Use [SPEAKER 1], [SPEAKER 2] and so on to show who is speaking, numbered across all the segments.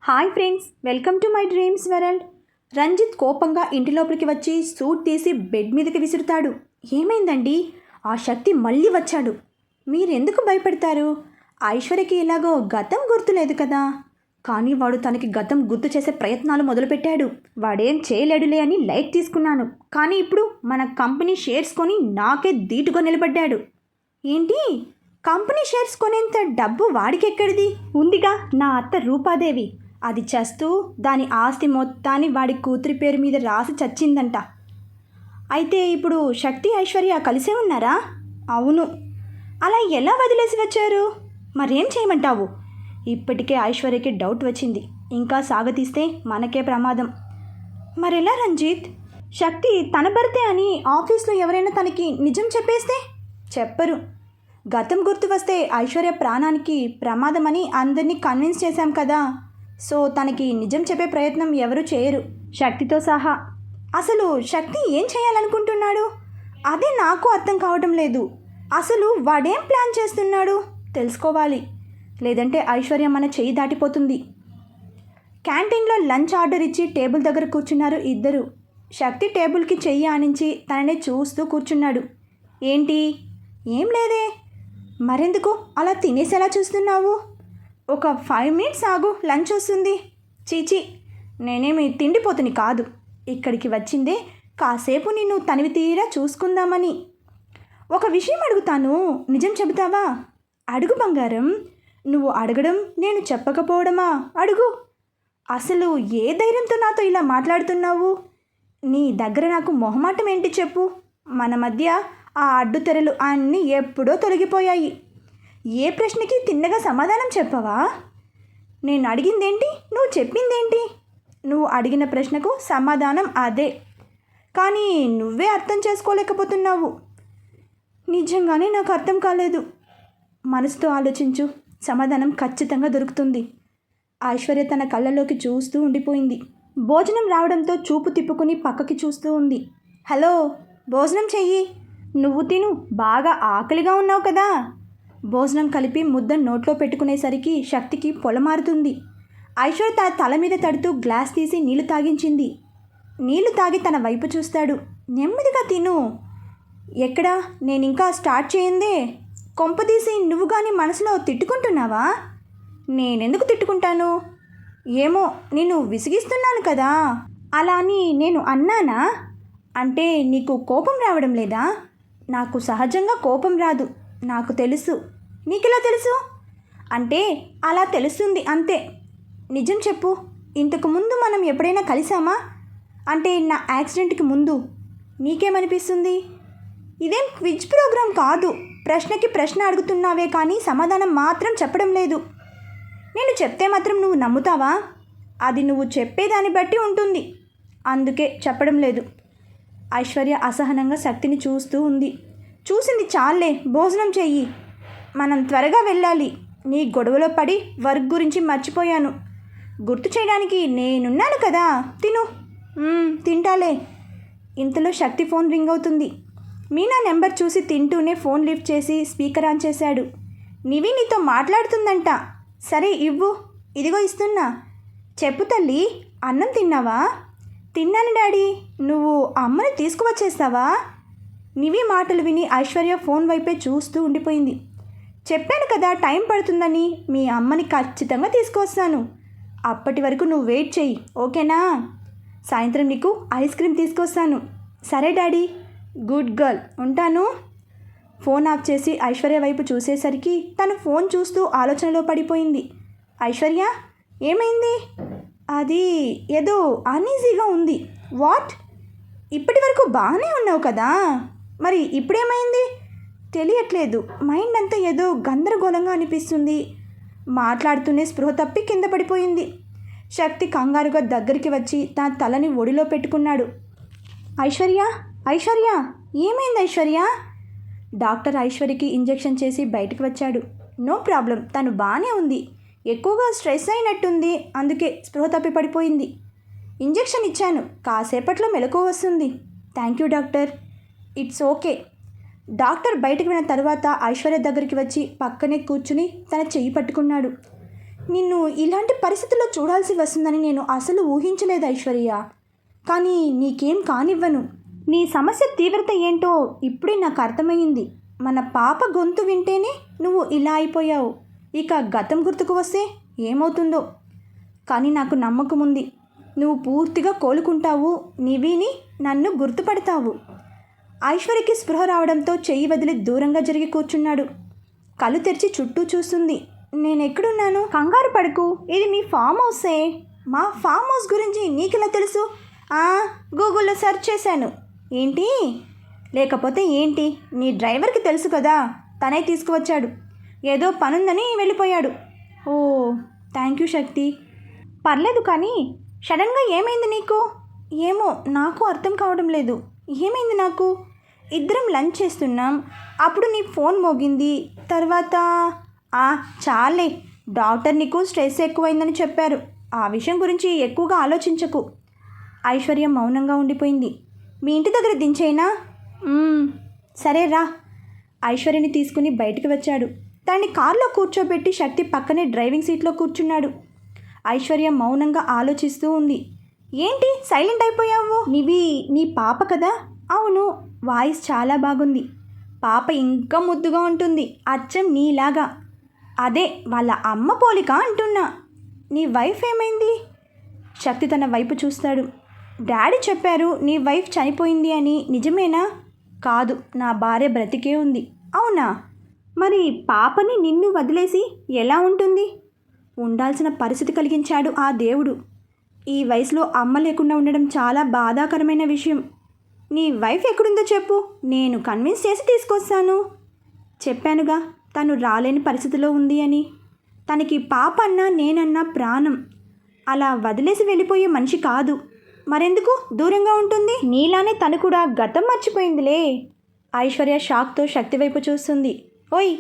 [SPEAKER 1] Hi friends, welcome to my dreams world. Ranjith కోపంగా ఇంటి లోపలికి వచ్చి సూట్ తీసి బెడ్ మీదకి విసురుతాడు. ఏమైందండి? ఆ శక్తి మళ్ళీ వచ్చాడు. మీరెందుకు భయపడతారు? ఐశ్వర్యకి ఎలాగో గతం గుర్తులేదు కదా. కానీ వాడు తనకి గతం గుర్తు చేసే ప్రయత్నాలు మొదలుపెట్టాడు. వాడేం చేయలేడులే అని లైట్ తీసుకున్నాను. కానీ ఇప్పుడు మన కంపెనీ షేర్స్ కొని నాకే ధీటుగా నిలబడ్డాడు. ఏంటి? కంపెనీ షేర్స్ కొనేంత డబ్బు వాడికెక్కడిది? ఉందిగా నా అత్త రూపాదేవి. అది చేస్తూ దాని ఆస్తి మొత్తాన్ని వాడి కూతురి పేరు మీద రాసి చచ్చిందంట. అయితే ఇప్పుడు శక్తి ఐశ్వర్య కలిసే ఉన్నారా? అవును. అలా ఎలా వదిలేసి వచ్చారు? మరేం చేయమంటావు? ఇప్పటికే ఐశ్వర్యకి డౌట్ వచ్చింది. ఇంకా సాగతీస్తే మనకే ప్రమాదం. మరెలా రంజిత్? శక్తి తన భర్తే అని ఆఫీస్లో ఎవరైనా తనకి నిజం చెప్పేస్తే? చెప్పరు. గతం గుర్తు వస్తే ఐశ్వర్య ప్రాణానికి ప్రమాదమని అందరినీ కన్విన్స్ చేశాం కదా. సో తనకి నిజం చెప్పే ప్రయత్నం ఎవరు చేయరు, శక్తితో సహా. అసలు శక్తి ఏం చేయాలనుకుంటున్నాడు? అదే నాకు అర్థం కావడం లేదు. అసలు వాడేం ప్లాన్ చేస్తున్నాడు తెలుసుకోవాలి. లేదంటే ఐశ్వర్య మన చెయ్యి దాటిపోతుంది. క్యాంటీన్లో లంచ్ ఆర్డర్ ఇచ్చి టేబుల్ దగ్గర కూర్చున్నారు ఇద్దరు. శక్తి టేబుల్కి చెయ్యి ఆనించి తననే చూస్తూ కూర్చున్నాడు. ఏంటి? ఏం లేదే. మరెందుకు అలా తినేసేలా చూస్తున్నావు? ఒక 5 మినిట్స్ ఆగు, లంచ్ వస్తుంది. చీచి, నేనేమి తిండిపోతుని కాదు. ఇక్కడికి వచ్చిందే కాసేపు నిన్ను తనివి తీరా చూసుకుందామని. ఒక విషయం అడుగుతాను, నిజం చెబుతావా? అడుగు బంగారం. నువ్వు అడగడం నేను చెప్పకపోవడమా? అడుగు. అసలు ఏ ధైర్యంతో నాతో ఇలా మాట్లాడుతున్నావు? నీ దగ్గర నాకు మొహమాటం ఏంటి చెప్పు. మన మధ్య ఆ అడ్డుతెరలు అన్నీ ఎప్పుడో తొలగిపోయాయి. ఏ ప్రశ్నకి తిన్నగా సమాధానం చెప్పవా? నేను అడిగిందేంటి, నువ్వు చెప్పిందేంటి? నువ్వు అడిగిన ప్రశ్నకు సమాధానం అదే. కానీ నువ్వే అర్థం చేసుకోలేకపోతున్నావు. నిజంగానే నాకు అర్థం కాలేదు. మనసుతో ఆలోచించు, సమాధానం ఖచ్చితంగా దొరుకుతుంది. ఐశ్వర్య తన కళ్ళలోకి చూస్తూ ఉండిపోయింది. భోజనం రావడంతో చూపు తిప్పుకుని పక్కకి చూస్తూ ఉంది. హలో, భోజనం చెయ్యి. నువ్వు తిను, బాగా ఆకలిగా ఉన్నావు కదా. భోజనం కలిపి ముద్ద నోట్లో పెట్టుకునేసరికి శక్తికి పొలమారుతుంది. ఐశ్వర్య తన తల మీద తడుతూ గ్లాస్ తీసి నీళ్లు తాగించింది. నీళ్లు తాగి తన వైపు చూస్తాడు. నెమ్మదిగా తిను. ఎక్కడా? నేనింకా స్టార్ట్ చేయందే. కొంపదీసి నువ్వు కానీ మనసులో తిట్టుకుంటున్నావా? నేనెందుకు తిట్టుకుంటాను? ఏమో, నేను విసిగిస్తున్నాను కదా. అలా అని నేను అన్నానా? అంటే నీకు కోపం రావడం లేదా? నాకు సహజంగా కోపం రాదు, నాకు తెలుసు. నీకెలా తెలుసు? అంటే అలా తెలుస్తుంది అంతే. నిజం చెప్పు, ఇంతకు ముందు మనం ఎప్పుడైనా కలిసామా? అంటే నా యాక్సిడెంట్కి ముందు. నీకేమనిపిస్తుంది? ఇదేం క్విజ్ ప్రోగ్రాం కాదు. ప్రశ్నకి ప్రశ్న అడుగుతున్నావే కానీ సమాధానం మాత్రం చెప్పడం లేదు. నేను చెప్తే మాత్రం నువ్వు నమ్ముతావా? అది నువ్వు చెప్పేదాన్ని బట్టి ఉంటుంది. అందుకే చెప్పడం లేదు. ఐశ్వర్య అసహనంగా శక్తిని చూస్తూ ఉంది. చూసింది చాలే, భోజనం చెయ్యి. మనం త్వరగా వెళ్ళాలి. నీ గొడవలో పడి వర్క్ గురించి మర్చిపోయాను. గుర్తు చేయడానికి నేనున్నాను కదా. తిను. తింటాలే. ఇంతలో శక్తి ఫోన్ రింగ్ అవుతుంది. మీనా నెంబర్ చూసి తింటూనే ఫోన్ లిఫ్ట్ చేసి స్పీకర్ ఆన్ చేశాడు. నివి నీతో మాట్లాడుతుందంట. సరే ఇవ్వు. ఇదిగో ఇస్తున్నా. చెప్పు తల్లి, అన్నం తిన్నావా? తిన్నాను డాడీ. నువ్వు అమ్మని తీసుకువచ్చేస్తావా? నివి మాటలు విని ఐశ్వర్య ఫోన్ వైపే చూస్తూ ఉండిపోయింది. చెప్పాను కదా టైం పడుతుందని. మీ అమ్మని ఖచ్చితంగా తీసుకొస్తాను. అప్పటి వరకు నువ్వు వెయిట్ చెయ్యి, ఓకేనా? సాయంత్రం నీకు ఐస్ క్రీమ్ తీసుకొస్తాను. సరే డాడీ. గుడ్ గర్ల్, ఉంటాను. ఫోన్ ఆఫ్ చేసి ఐశ్వర్య వైపు చూసేసరికి తను ఫోన్ చూస్తూ ఆలోచనలో పడిపోయింది. ఐశ్వర్య, ఏమైంది? అది ఏదో అన్ఈజీగా ఉంది. వాట్? ఇప్పటి వరకు బాగానే ఉన్నావు కదా, మరి ఇప్పుడేమైంది? తెలియట్లేదు. మైండ్ అంతా ఏదో గందరగోళంగా అనిపిస్తుంది. మాట్లాడుతూనే స్పృహ తప్పి కింద పడిపోయింది. శక్తి కంగారుగా దగ్గరికి వచ్చి తన తలని ఒడిలో పెట్టుకున్నాడు. ఐశ్వర్య, ఐశ్వర్య, ఏమైంది ఐశ్వర్య? డాక్టర్ ఐశ్వర్యకి ఇంజెక్షన్ చేసి బయటకు వచ్చాడు. నో ప్రాబ్లం, తను బాగానే ఉంది. ఎక్కువగా స్ట్రెస్ అయినట్టుంది, అందుకే స్పృహ తప్పి పడిపోయింది. ఇంజెక్షన్ ఇచ్చాను, కాసేపట్లో మెలకువ వస్తుంది. Thank you doctor. It's okay. Doctor బయటకు వెళ్ళిన తర్వాత ఐశ్వర్య దగ్గరికి వచ్చి పక్కనే కూర్చుని తన చెయ్యి పట్టుకున్నాడు. నిన్ను ఇలాంటి పరిస్థితుల్లో చూడాల్సి వస్తుందని నేను అసలు ఊహించలేదు ఐశ్వర్య. కానీ నీకేం కానివ్వను. నీ సమస్య తీవ్రత ఏంటో ఇప్పుడే నాకు అర్థమైంది. మన పాప గొంతు వింటేనే నువ్వు ఇలా అయిపోయావు. ఇక గతం గుర్తుకు వస్తే ఏమవుతుందో. కానీ నాకు నమ్మకం ఉంది, నువ్వు పూర్తిగా కోలుకుంటావు. నివిని నన్ను గుర్తుపడతావు. ఐశ్వర్యకి స్పృహ రావడంతో చెయ్యి వదిలి దూరంగా జరిగి కూర్చున్నాడు. కళ్ళు తెరిచి చుట్టూ చూస్తుంది. నేనెక్కడున్నాను? కంగారు పడకు, ఇది మీ ఫామ్ హౌసే. మా ఫామ్ హౌస్ గురించి నీకెలా తెలుసు? గూగుల్లో సెర్చ్ చేశాను. ఏంటి? లేకపోతే ఏంటి? నీ డ్రైవర్కి తెలుసు కదా, తనే తీసుకువచ్చాడు. ఏదో పనుందని వెళ్ళిపోయాడు. ఓ, థ్యాంక్ యూ శక్తి. పర్లేదు, కానీ సడన్గా ఏమైంది నీకు? ఏమో నాకు అర్థం కావడం లేదు. ఏమైంది నాకు? ఇద్దరం లంచ్ చేస్తున్నాం, అప్పుడు నీ ఫోన్ మోగింది. తర్వాత చాలే, డాక్టర్ నీకు స్ట్రెస్ ఎక్కువైందని చెప్పారు. ఆ విషయం గురించి ఎక్కువగా ఆలోచించకు. ఐశ్వర్య మౌనంగా ఉండిపోయింది. మీ ఇంటి దగ్గర దించేనా? సరే రా. ఐశ్వర్యని తీసుకుని బయటికి వచ్చాడు. తనని కారులో కూర్చోబెట్టి శక్తి పక్కనే డ్రైవింగ్ సీట్లో కూర్చున్నాడు. ఐశ్వర్య మౌనంగా ఆలోచిస్తూ ఉంది. ఏంటి సైలెంట్ అయిపోయావు? నీ పాప కదా? అవును, వాయిస్ చాలా బాగుంది. పాప ఇంకా ముద్దుగా ఉంటుంది, అచ్చం నీలాగా. అదే వాళ్ళ అమ్మ పోలిక అంటున్నా. నీ వైఫ్ ఏమైంది? శక్తి తన వైపు చూస్తాడు. డాడీ చెప్పారు నీ వైఫ్ చనిపోయింది అని. నిజమేనా? కాదు, నా భార్య బ్రతికే ఉంది. అవునా? మరి పాపని నిన్ను వదిలేసి ఎలా ఉంటుంది? ఉండాల్సిన పరిస్థితి కలిగించాడు ఆ దేవుడు. ఈ వయసులో అమ్మ లేకుండా ఉండడం చాలా బాధాకరమైన విషయం. నీ వైఫ్ ఎక్కడుందో చెప్పు, నేను కన్విన్స్ చేసి తీసుకొస్తాను. చెప్పానుగా, తను రాలేని పరిస్థితిలో ఉంది అని. తనకి పాప అన్నా నేనన్నా ప్రాణం. అలా వదిలేసి వెళ్ళిపోయే మనిషి కాదు. మరెందుకు దూరంగా ఉంటుంది? నీలానే తను కూడా గతం మర్చిపోయిందిలే. ఐశ్వర్య షాక్తో శక్తి వైపు చూస్తుంది. ఓయ్,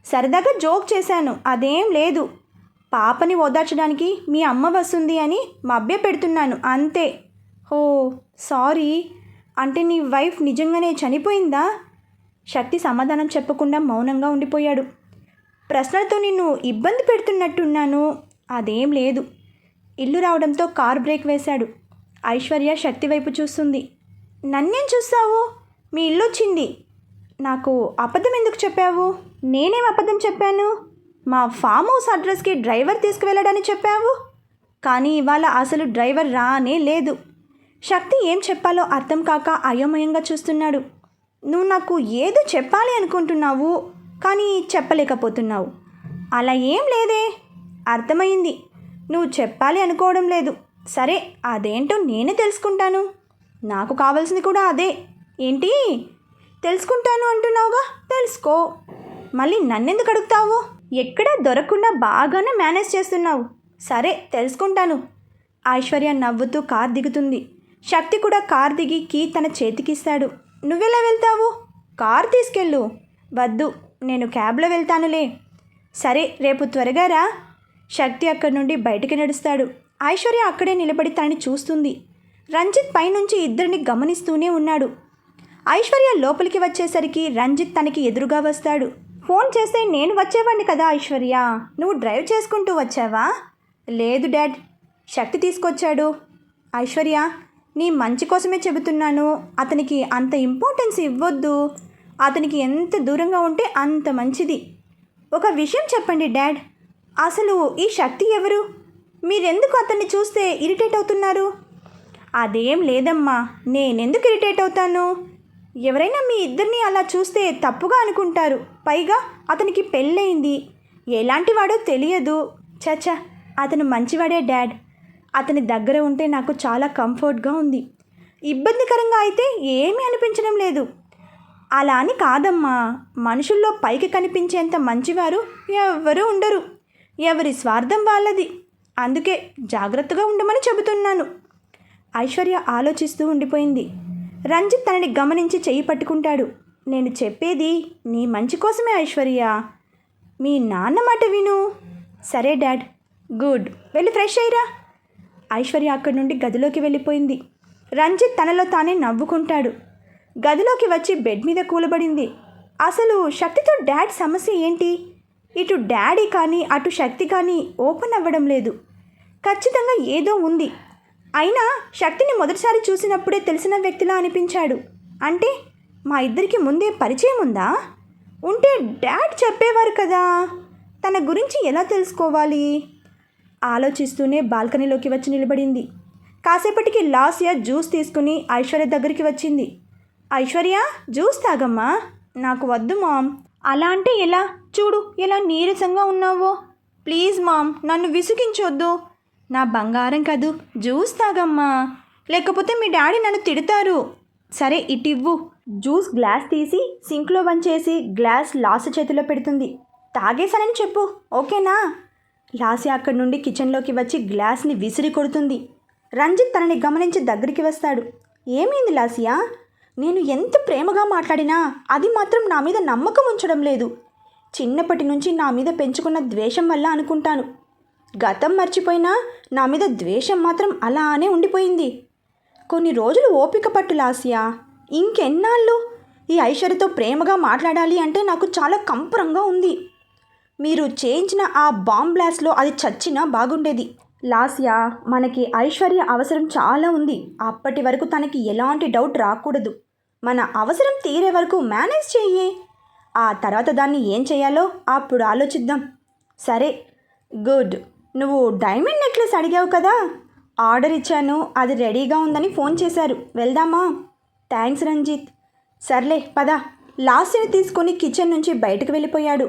[SPEAKER 1] సరదాగా జోక్ చేశాను, అదేం లేదు. పాపని ఓదార్చడానికి మీ అమ్మ వస్తుంది అని మభ్య పెడుతున్నాను అంతే. ఓ సారీ. అంటే నీ వైఫ్ నిజంగానే చనిపోయిందా? శక్తి సమాధానం చెప్పకుండా మౌనంగా ఉండిపోయాడు. ప్రశ్నలతో నిన్ను ఇబ్బంది పెడుతున్నట్టున్నాను. అదేం లేదు. ఇల్లు రావడంతో కార్ బ్రేక్ వేశాడు. ఐశ్వర్య శక్తి వైపు చూస్తుంది. నన్నేం చూస్తావు? మీ ఇల్లు వచ్చింది. నాకు అబద్ధం ఎందుకు చెప్పావు? నేనేం అబద్ధం చెప్పాను? మా ఫామ్ హౌస్ అడ్రస్కి డ్రైవర్ తీసుకువెళ్ళడని చెప్పావు. కానీ ఇవాళ అసలు డ్రైవర్ రానే లేదు. శక్తి ఏం చెప్పాలో అర్థం కాక అయోమయంగా చూస్తున్నాడు. నువ్వు నాకు ఏదో చెప్పాలి అనుకుంటున్నావు, కానీ చెప్పలేకపోతున్నావు. అలా ఏం లేదే. అర్థమైంది, నువ్వు చెప్పాలి అనుకోవడం లేదు. సరే, అదేంటో నేనే తెలుసుకుంటాను. నాకు కావాల్సింది కూడా అదే. ఏంటి? తెలుసుకుంటాను అంటున్నావుగా, తెలుసుకో. మళ్ళీ నన్నెందుకు అడుగుతావు? ఎక్కడా దొరకకుండా బాగానే మేనేజ్ చేస్తున్నావు. సరే, తెలుసుకుంటాను. ఐశ్వర్య నవ్వుతూ కార్ దిగుతుంది. శక్తి కూడా కార్ దిగి కీ తన చేతికిస్తాడు. నువ్వెలా వెళ్తావు? కార్ తీసుకెళ్ళు. వద్దు, నేను క్యాబ్లో వెళ్తానులే. సరే, రేపు త్వరగా రా. శక్తి అక్కడి నుండి బయటికి నడుస్తాడు. ఐశ్వర్య అక్కడే నిలబడి తనని చూస్తుంది. రంజిత్ పైనుంచి ఇద్దరిని గమనిస్తూనే ఉన్నాడు. ఐశ్వర్య లోపలికి వచ్చేసరికి రంజిత్ తనకి ఎదురుగా వస్తాడు. ఫోన్ చేస్తే నేను వచ్చేవాడిని కదా ఐశ్వర్య, నువ్వు డ్రైవ్ చేసుకుంటూ వచ్చావా? లేదు డాడ్, శక్తి తీసుకొచ్చాడు. ఐశ్వర్య, నీ మంచి కోసమే చెబుతున్నాను. అతనికి అంత ఇంపార్టెన్స్ ఇవ్వొద్దు. అతనికి ఎంత దూరంగా ఉంటే అంత మంచిది. ఒక విషయం చెప్పండి డాడ్, అసలు ఈ శక్తి ఎవరు? మీరెందుకు అతన్ని చూస్తే ఇరిటేట్ అవుతున్నారు? అదేం లేదమ్మా, నేనెందుకు ఇరిటేట్ అవుతాను? ఎవరైనా మీ ఇద్దరిని అలా చూస్తే తప్పుగా అనుకుంటారు. పైగా అతనికి పెళ్ళయింది, ఎలాంటి వాడో తెలియదు. చచ్చా, అతను మంచివాడే డాడ్. అతని దగ్గర ఉంటే నాకు చాలా కంఫర్ట్గా ఉంది. ఇబ్బందికరంగా అయితే ఏమీ అనిపించడం లేదు. అలా అని కాదమ్మా, మనుషుల్లో పైకి కనిపించేంత మంచివారు ఎవ్వరూ ఉండరు. ఎవరి స్వార్థం వాళ్ళది. అందుకే జాగ్రత్తగా ఉండమని చెబుతున్నాను. ఐశ్వర్య ఆలోచిస్తూ ఉండిపోయింది. రంజిత్ తనని గమనించి చెయ్యి పట్టుకుంటాడు. నేను చెప్పేది నీ మంచి కోసమే ఐశ్వర్య. మీ నాన్న మాట విను. సరే డాడ్. గుడ్, వెళ్ళి ఫ్రెష్ అయ్యిరా. ఐశ్వర్య అక్కడి నుండి గదిలోకి వెళ్ళిపోయింది. రంజిత్ తనలో తానే నవ్వుకుంటాడు. గదిలోకి వచ్చి బెడ్ మీద కూలబడింది. అసలు శక్తితో డాడ్ సమస్య ఏంటి? ఇటు డాడీ కానీ అటు శక్తి కానీ ఓపెన్ అవ్వడం లేదు. ఖచ్చితంగా ఏదో ఉంది. అయినా శక్తిని మొదటిసారి చూసినప్పుడే తెలిసిన వ్యక్తిలా అనిపించాడు. అంటే మా ఇద్దరికి ముందే పరిచయం ఉందా? ఉంటే డాడ్ చెప్పేవారు కదా. తన గురించి ఎలా తెలుసుకోవాలి? ఆలోచిస్తూనే బాల్కనీలోకి వచ్చి నిలబడింది. కాసేపటికి లాస్య జ్యూస్ తీసుకుని ఐశ్వర్య దగ్గరికి వచ్చింది. ఐశ్వర్య, జ్యూస్ తాగమ్మా. నాకు వద్దు మామ్. అలా అంటే ఎలా? చూడు ఎలా నీరసంగా ఉన్నావో. ప్లీజ్ మామ్, నన్ను విసిగించొద్దు. నా బంగారం కదూ, జ్యూస్ తాగమ్మా, లేకపోతే మీ డాడీ నన్ను తిడతారు. సరే ఇటివ్వు. జ్యూస్ గ్లాస్ తీసి సింక్లో వంచేసి గ్లాస్ లాస్య చేతిలో పెడుతుంది. తాగేశానని చెప్పు, ఓకేనా? లాస్య అక్కడి నుండి కిచెన్లోకి వచ్చి గ్లాస్ని విసిరి కొడుతుంది. రంజిత్ తనని గమనించి దగ్గరికి వస్తాడు. ఏమైంది లాస్య? నేను ఎంత ప్రేమగా మాట్లాడినా అది మాత్రం నా మీద నమ్మకం ఉంచడం లేదు. చిన్నప్పటి నుంచి నా మీద పెంచుకున్న ద్వేషం వల్ల అనుకుంటాను. గతం మర్చిపోయినా నా మీద ద్వేషం మాత్రం అలానే ఉండిపోయింది. కొన్ని రోజులు ఓపిక పట్టు లాస్య. ఇంకెన్నాళ్ళు? ఈ ఐశ్వర్యతో ప్రేమగా మాట్లాడాలి అంటే నాకు చాలా కంపరంగా ఉంది. మీరు చేయించిన ఆ బాంబ్ బ్లాస్ట్లో అది చచ్చినా బాగుండేది. లాస్య, మనకి ఐశ్వర్య అవసరం చాలా ఉంది. అప్పటి వరకు తనకి ఎలాంటి డౌట్ రాకూడదు. మన అవసరం తీరే వరకు మేనేజ్ చెయ్యి. ఆ తర్వాత దాన్ని ఏం చేయాలో అప్పుడు ఆలోచిద్దాం. సరే, గుడ్. నువ్వు డైమండ్ నెక్లెస్ అడిగావు కదా, ఆర్డర్ ఇచ్చాను. అది రెడీగా ఉందని ఫోన్ చేశారు. వెళ్దామా? థ్యాంక్స్ రంజిత్. సర్లే పద. లాస్యని తీసుకొని కిచెన్ నుంచి బయటకు వెళ్ళిపోయాడు.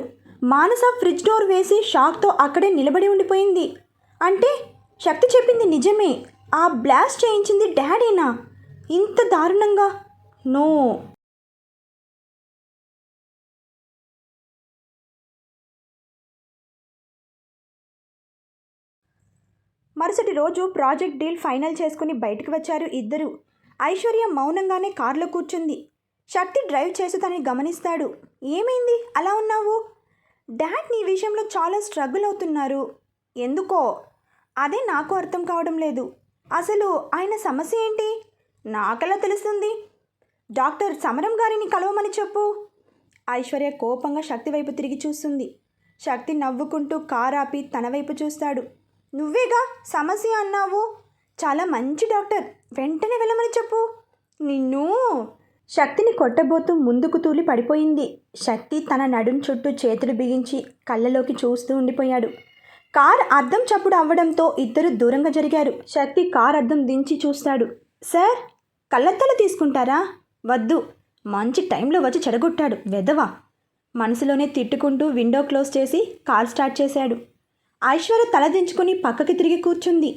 [SPEAKER 1] మానస ఫ్రిడ్జ్ డోర్ వేసి షాక్తో అక్కడే నిలబడి ఉండిపోయింది. అంటే శక్తి చెప్పింది నిజమే. ఆ బ్లాస్ట్ చేయించింది డాడీనా? ఇంత దారుణంగా? నో. మరుసటి రోజు ప్రాజెక్ట్ డీల్ ఫైనల్ చేసుకుని బయటకు వచ్చారు ఇద్దరు. ఐశ్వర్య మౌనంగానే కారులో కూర్చుంది. శక్తి డ్రైవ్ చేస్తూ తనని గమనిస్తాడు. ఏమైంది అలా ఉన్నావు? డాడ్ నీ విషయంలో చాలా స్ట్రగుల్ అవుతున్నారు. ఎందుకో అదే నాకు అర్థం కావడం లేదు. అసలు ఆయన సమస్య ఏంటి? నాకెలా తెలుస్తుంది? డాక్టర్ సమరం గారిని కలవమని చెప్పు. ఐశ్వర్య కోపంగా శక్తి వైపు తిరిగి చూస్తుంది. శక్తి నవ్వుకుంటూ కారు ఆపి తన వైపు చూస్తాడు. నువ్వేగా సమస్య అన్నావు. చాలా మంచి డాక్టర్, వెంటనే వెళ్ళమని చెప్పు. నిన్ను. శక్తిని కొట్టబోతూ ముందుకు తూలి పడిపోయింది. శక్తి తన నడుం చుట్టూ చేతులు బిగించి కళ్ళలోకి చూస్తూ ఉండిపోయాడు. కార్ అద్దం చప్పుడు అవ్వడంతో ఇద్దరు దూరంగా జరిగారు. శక్తి కార్ అద్దం దించి చూస్తాడు. సార్, కళ్ళద్దాలు తీసుకుంటారా? వద్దు, మంచి టైంలో వచ్చి చెడగొట్టాడు వెధవ. మనసులోనే తిట్టుకుంటూ విండో క్లోజ్ చేసి కార్ స్టార్ట్ చేశాడు. ఐశ్వర్య తలదించుకుని పక్కకి తిరిగి కూర్చుంది.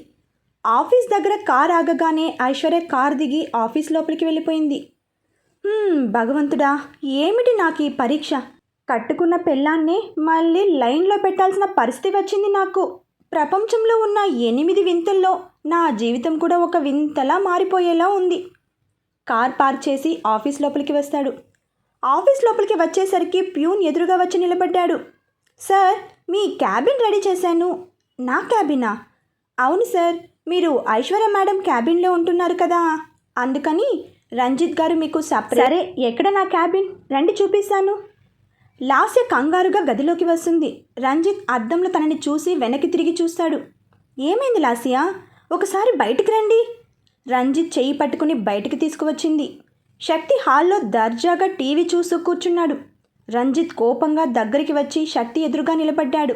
[SPEAKER 1] ఆఫీస్ దగ్గర కార్ ఆగగానే ఐశ్వర్య కార్ దిగి ఆఫీస్ లోపలికి వెళ్ళిపోయింది. భగవంతుడా, ఏమిటి నాకు ఈ పరీక్ష? కట్టుకున్న పెళ్ళాన్నే మళ్ళీ లైన్లో పెట్టాల్సిన పరిస్థితి వచ్చింది నాకు. ప్రపంచంలో ఉన్న 8 వింతల్లో నా జీవితం కూడా ఒక వింతలా మారిపోయేలా ఉంది. కార్ పార్క్ చేసి ఆఫీస్ లోపలికి వస్తాడు. ఆఫీస్ లోపలికి వచ్చేసరికి ప్యూన్ ఎదురుగా వచ్చి నిలబడ్డాడు. సార్, మీ క్యాబిన్ రెడీ చేశాను. నా క్యాబినా? అవును సార్, మీరు ఐశ్వర్య మేడం క్యాబిన్లో ఉంటున్నారు కదా, అందుకని రంజిత్ గారు మీకు సపరేట్. సరే, ఎక్కడ నా క్యాబిన్? రండి చూపిస్తాను. లాస్య కంగారుగా గదిలోకి వస్తుంది. రంజిత్ అద్దంలో తనని చూసి వెనక్కి తిరిగి చూస్తాడు. ఏమైంది లాస్య? ఒకసారి బయటికి రండి. రంజిత్ చెయ్యి పట్టుకుని బయటికి తీసుకువచ్చింది. శక్తి హాల్లో దర్జాగా టీవీ చూస్తూ కూర్చున్నాడు. రంజిత్ కోపంగా దగ్గరికి వచ్చి శక్తి ఎదురుగా నిలబడ్డాడు.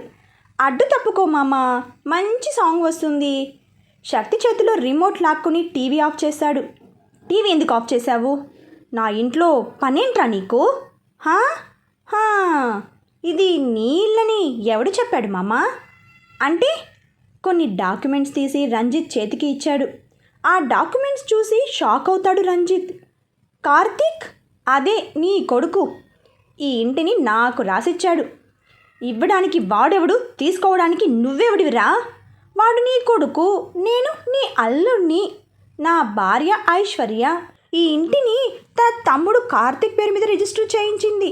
[SPEAKER 1] అడ్డు తప్పుకో మామా, మంచి సాంగ్ వస్తుంది. శక్తి చేతిలో రిమోట్ లాక్కుని టీవీ ఆఫ్ చేశాడు. టీవీ ఎందుకు ఆఫ్ చేశావు? నా ఇంట్లో పనేంట్రా నీకు? హా హా ఇది నీ ఇల్లని ఎవడు చెప్పాడు మామా? అంటే కొన్ని డాక్యుమెంట్స్ తీసి రంజిత్ చేతికి ఇచ్చాడు. ఆ డాక్యుమెంట్స్ చూసి షాక్ అవుతాడు రంజిత్. కార్తీక్, అదే నీ కొడుకు, ఈ ఇంటిని నాకు రాసిచ్చాడు. ఇవ్వడానికి వాడెవడు, తీసుకోవడానికి నువ్వెవడివిరా? వాడు నీ కొడుకు, నేను నీ అల్లుడిని. నా భార్య ఐశ్వర్య ఈ ఇంటిని తన తమ్ముడు కార్తీక్ పేరు మీద రిజిస్టర్ చేయించింది.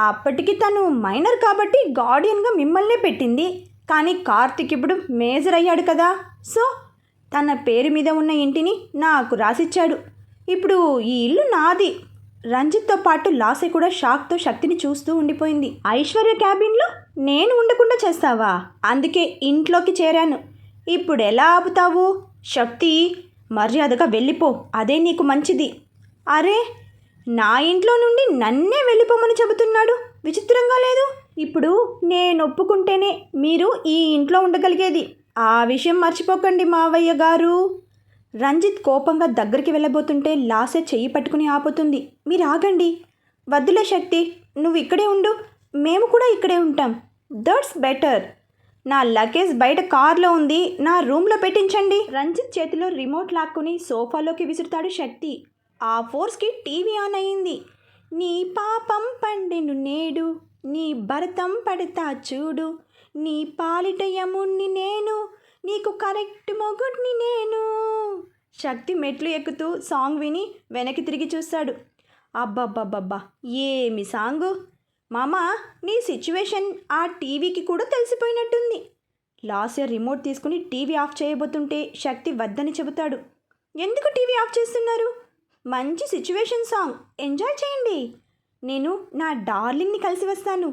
[SPEAKER 1] అప్పటికి తను మైనర్ కాబట్టి గార్డియన్గా మిమ్మల్నే పెట్టింది. కానీ కార్తీక్ ఇప్పుడు మేజర్ అయ్యాడు కదా, సో తన పేరు మీద ఉన్న ఇంటిని నాకు రాసిచ్చాడు. ఇప్పుడు ఈ ఇల్లు నాది. రంజిత్తో పాటు లాసే కూడా షాక్తో శక్తిని చూస్తూ ఉండిపోయింది. ఐశ్వర్య క్యాబిన్లో నేను ఉండకుండా చేస్తావా? అందుకే ఇంట్లోకి చేరాను. ఇప్పుడు ఎలా ఆపుతావు? శక్తి, మర్యాదగా వెళ్ళిపో, అదే నీకు మంచిది. అరే, నా ఇంట్లో నుండి నన్నే వెళ్ళిపోమని చెబుతున్నాడు. విచిత్రంగా లేదు? ఇప్పుడు నేను ఒప్పుకుంటేనే మీరు ఈ ఇంట్లో ఉండగలిగేది. ఆ విషయం మర్చిపోకండి మావయ్య గారు. రంజిత్ కోపంగా దగ్గరికి వెళ్ళబోతుంటే లాస్య చెయ్యి పట్టుకుని ఆపుతుంది. మీరు ఆగండి. వద్దులే శక్తి, నువ్వు ఇక్కడే ఉండు, మేము కూడా ఇక్కడే ఉంటాం. That's better. నా లగేజ్ బయట కార్లో ఉంది, నా రూమ్లో పెట్టించండి. రంజిత్ చేతిలో రిమోట్ లాక్కుని సోఫాలోకి విసురుతాడు శక్తి. ఆ ఫోర్స్కి టీవీ ఆన్ అయింది. నీ పాపం పండెను నేడు, నీ భరతం పడతా చూడు, నీ పాలిట యముణ్ణి నేను, నీకు కరెక్ట్ మొగుడిని నేను. శక్తి మెట్లు ఎక్కుతూ సాంగ్ విని వెనక్కి తిరిగి చూస్తాడు. అబ్బబ్బబ్బబ్బా, ఏమి సాంగు! మామా, నీ సిచ్యువేషన్ ఆ టీవీకి కూడా తెలిసిపోయినట్టుంది. లాస్య రిమోట్ తీసుకుని టీవీ ఆఫ్ చేయబోతుంటే శక్తి వద్దని చెబుతాడు. ఎందుకు టీవీ ఆఫ్ చేస్తున్నారు? మంచి సిచ్యువేషన్ సాంగ్, ఎంజాయ్ చేయండి. నేను నా డార్లింగ్ని కలిసి వస్తాను.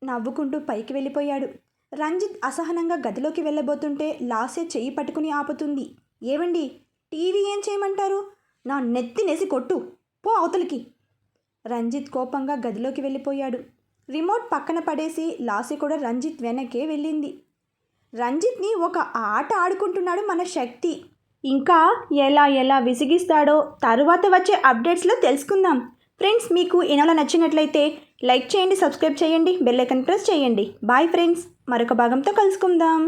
[SPEAKER 1] నవ్వుకుంటూ పైకి వెళ్ళిపోయాడు. రంజిత్ అసహనంగా గదిలోకి వెళ్ళబోతుంటే లాస్య చెయ్యి పట్టుకుని ఆపుతుంది. ఏవండి, టీవీ ఏం చేయమంటారు? నా నెత్తి నేసి కొట్టు, పో అవతలికి. రంజిత్ కోపంగా గదిలోకి వెళ్ళిపోయాడు. రిమోట్ పక్కన పడేసి లాస్య కూడా రంజిత్ వెనకే వెళ్ళింది. రంజిత్ని ఒక ఆట ఆడుకుంటున్నాడు మన శక్తి. ఇంకా ఎలా ఎలా విసిగిస్తాడో తరువాత వచ్చే అప్డేట్స్లో తెలుసుకుందాం. ఫ్రెండ్స్, మీకు ఇలా నచ్చినట్లయితే లైక్ చేయండి, సబ్స్క్రైబ్ చేయండి, బెల్ ఐకాన్ ప్రెస్ చేయండి. బాయ్ ఫ్రెండ్స్, మరొక భాగంతో కలుసుకుందాం.